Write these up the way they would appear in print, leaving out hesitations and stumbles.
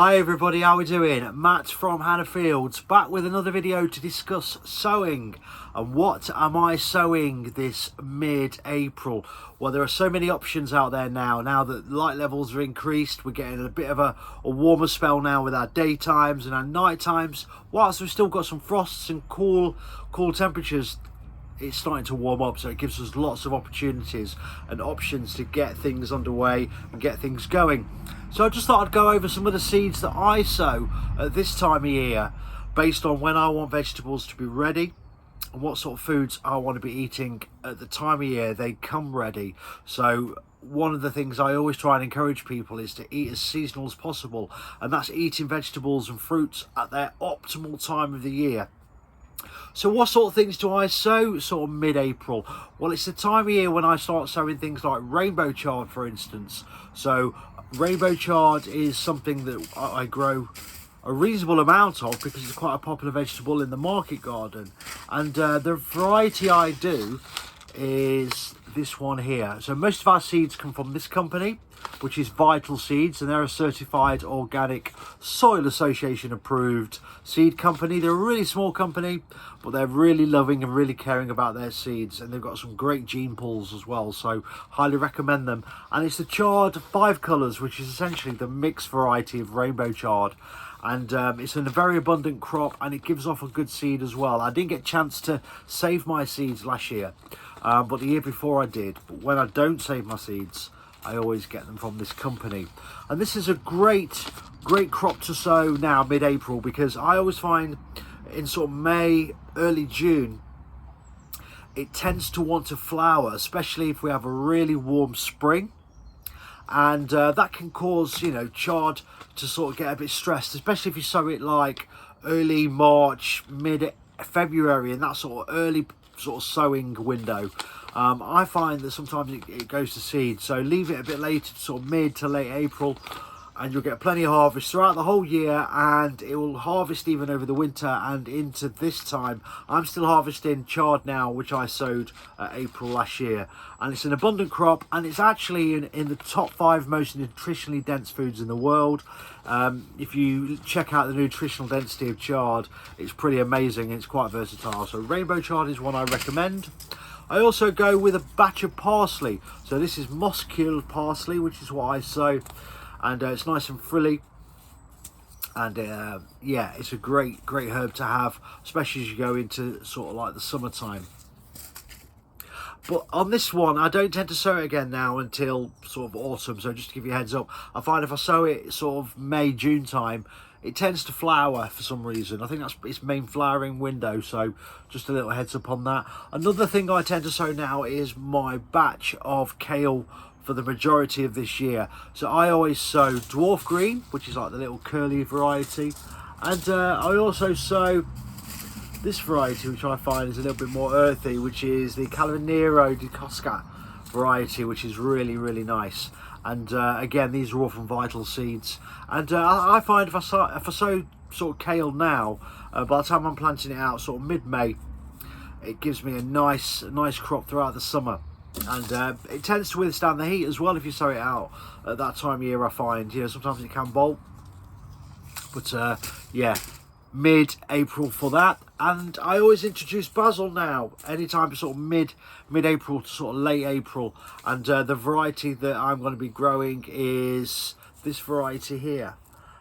Hi everybody, how we doing? Matt from Hannah Fields, back with another video to discuss sowing. And what am I sowing this mid-April? Well, there are so many options out there now that light levels are increased. We're getting a bit of a warmer spell now with our daytimes and our night times. Whilst we've still got some frosts and cool temperatures, it's starting to warm up, so it gives us lots of opportunities and options to get things underway and get things going. So I just thought I'd go over some of the seeds that I sow at this time of year based on when I want vegetables to be ready and what sort of foods I want to be eating at the time of year they come ready. So one of the things I always try and encourage people is to eat as seasonal as possible, and that's eating vegetables and fruits at their optimal time of the year. So what sort of things do I sow sort of mid-April? Well, it's the time of year when I start sowing things like rainbow chard, for instance. So rainbow chard is something that I grow a reasonable amount of because it's quite a popular vegetable in the market garden. And the variety I do is this one here. So most of our seeds come from this company, which is Vital Seeds, and they're a certified organic soil association approved seed company. They're a really small company, but they're really loving and really caring about their seeds, and they've got some great gene pools as well, so highly recommend them. And it's the chard 5 colours, which is essentially the mixed variety of rainbow chard, and it's in a very abundant crop, and it gives off a good seed as well. I didn't get a chance to save my seeds last year, but the year before I did. But when I don't save my seeds, I always get them from this company. And this is a great crop to sow now mid-April, because I always find in sort of May, early June, it tends to want to flower, especially if we have a really warm spring. And that can cause, you know, chard to sort of get a bit stressed, especially if you sow it like early March, mid-February, in that sort of early sort of sowing window. I find that sometimes it goes to seed, so leave it a bit later, sort of mid to late April, and you'll get plenty of harvest throughout the whole year, and it will harvest even over the winter and into this time. I'm still harvesting chard now, which I sowed April last year, and it's an abundant crop, and it's actually in the top 5 most nutritionally dense foods in the world. If you check out the nutritional density of chard, it's pretty amazing, and it's quite versatile. So rainbow chard is one I recommend. I also go with a batch of parsley. So this is muscule parsley, which is what I sow, and it's nice and frilly, and yeah, it's a great herb to have, especially as you go into sort of like the summertime. But on this one, I don't tend to sow it again now until sort of autumn. So just to give you a heads up, I find if I sow it sort of May, June time, it tends to flower for some reason. I think that's its main flowering window, so just a little heads up on that. Another thing I tend to sow now is my batch of kale for the majority of this year. So I always sow dwarf green, which is like the little curly variety, and I also sow this variety, which I find is a little bit more earthy, which is the Calanero di Cosca variety, which is really nice. And again, these are all from Vital Seeds. And I find if I sow sort of kale now, by the time I'm planting it out sort of mid-May, it gives me a nice crop throughout the summer. And it tends to withstand the heat as well if you sow it out at that time of year. I find, you know, sometimes it can bolt, but yeah, mid-April for that. And I always introduce basil now, anytime sort of mid-April to sort of late April. And the variety that I'm going to be growing is this variety here.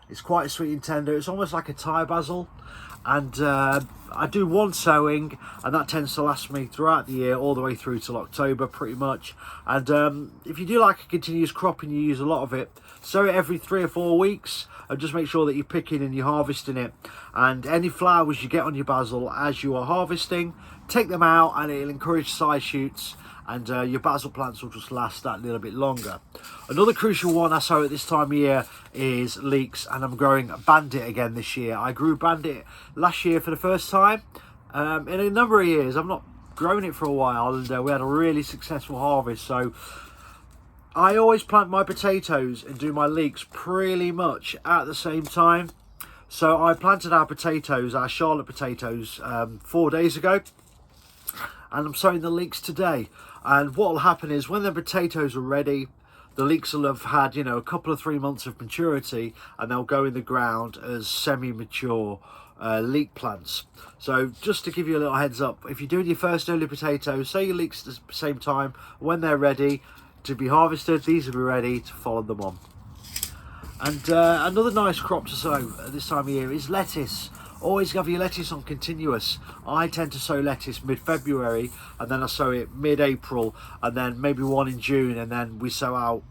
It's quite sweet and tender. It's almost like a Thai basil, and I do one sowing, and that tends to last me throughout the year, all the way through till October pretty much. And if you do like a continuous crop and you use a lot of it, sow it every 3 or 4 weeks, and just make sure that you're picking and you're harvesting it. And any flowers you get on your basil as you are harvesting, take them out, and it'll encourage side shoots, and your basil plants will just last that little bit longer. Another crucial one I sow at this time of year is leeks, and I'm growing bandit again this year. I grew bandit last year for the first time in a number of years. I've not grown it for a while, and we had a really successful harvest. So I always plant my potatoes and do my leeks pretty much at the same time. So I planted our potatoes, our Charlotte potatoes, 4 days ago, and I'm sowing the leeks today. And what will happen is when the potatoes are ready, the leeks will have had, you know, a couple of 3 months of maturity, and they'll go in the ground as semi-mature leek plants. So just to give you a little heads up, if you're doing your first early potatoes, sow your leeks at the same time. When they're ready to be harvested, these will be ready to follow them on. And another nice crop to sow at this time of year is lettuce. Always have your lettuce on continuous. I tend to sow lettuce mid-February, and then I sow it mid-April, and then maybe one in June, and then we sow out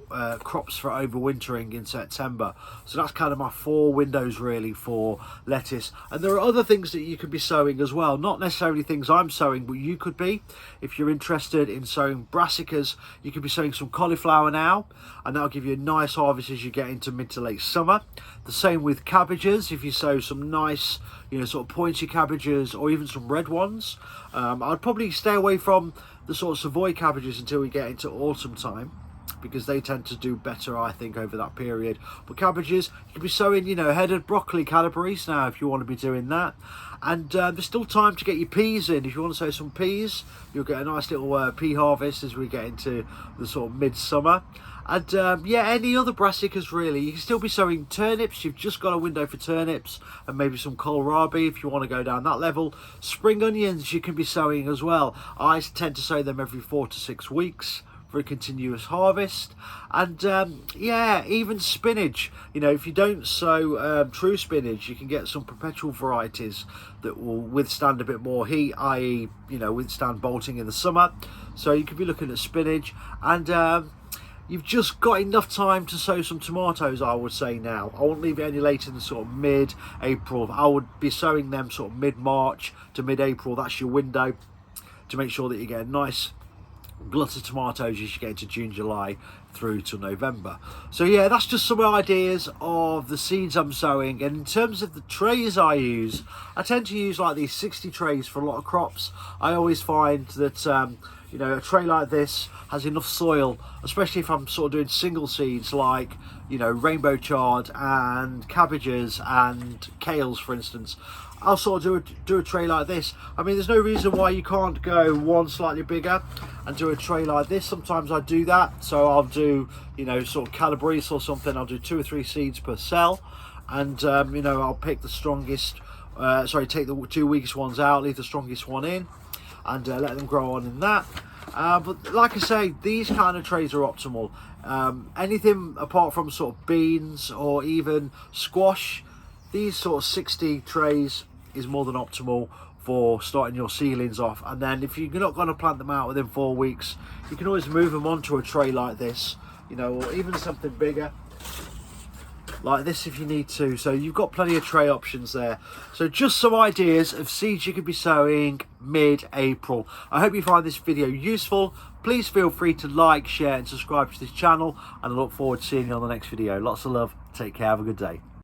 crops for overwintering in September. So that's kind of my 4 windows really for lettuce. And there are other things that you could be sowing as well, not necessarily things I'm sowing, but you could be. If you're interested in sowing brassicas, you could be sowing some cauliflower now, and that'll give you a nice harvest as you get into mid to late summer. The same with cabbages. If you sow some nice, you know, sort of pointy cabbages, or even some red ones. I'd probably stay away from the sort of Savoy cabbages until we get into autumn time, because they tend to do better, I think, over that period. But cabbages, you could be sowing, you know, headed broccoli calabrese now if you want to be doing that. And there's still time to get your peas in. If you want to sow some peas, you'll get a nice little pea harvest as we get into the sort of midsummer. And yeah, any other brassicas really. You can still be sowing turnips. You've just got a window for turnips, and maybe some kohlrabi if you want to go down that level. Spring onions you can be sowing as well. I tend to sow them every 4 to 6 weeks for a continuous harvest. And yeah, even spinach. You know, if you don't sow true spinach, you can get some perpetual varieties that will withstand a bit more heat, i.e., you know, withstand bolting in the summer. So you could be looking at spinach. And you've just got enough time to sow some tomatoes, I would say now. I won't leave it any later than sort of mid-April. I would be sowing them sort of mid-March to mid-April. That's your window to make sure that you get a nice glut of tomatoes as you get into June, July through to November. So yeah, that's just some ideas of the seeds I'm sowing. And in terms of the trays I use, I tend to use like these 60 trays for a lot of crops. I always find that you know, a tray like this has enough soil, especially if I'm sort of doing single seeds like, you know, rainbow chard and cabbages and kales, for instance. I'll sort of do a tray like this. I mean, there's no reason why you can't go one slightly bigger and do a tray like this. Sometimes I do that, so I'll do, you know, sort of calabrese or something. I'll do 2 or 3 seeds per cell, and you know, I'll pick the strongest, take the 2 weakest ones out, leave the strongest one in, and let them grow on in that. But like I say, these kind of trays are optimal. Anything apart from sort of beans or even squash, these sort of 60 trays is more than optimal for starting your seedlings off. And then if you're not going to plant them out within 4 weeks, you can always move them onto a tray like this, you know, or even something bigger like this if you need to. So you've got plenty of tray options there. So just some ideas of seeds you could be sowing mid-April. I hope you find this video useful. Please feel free to like, share and subscribe to this channel, and I look forward to seeing you on the next video. Lots of love. Take care. Have a good day.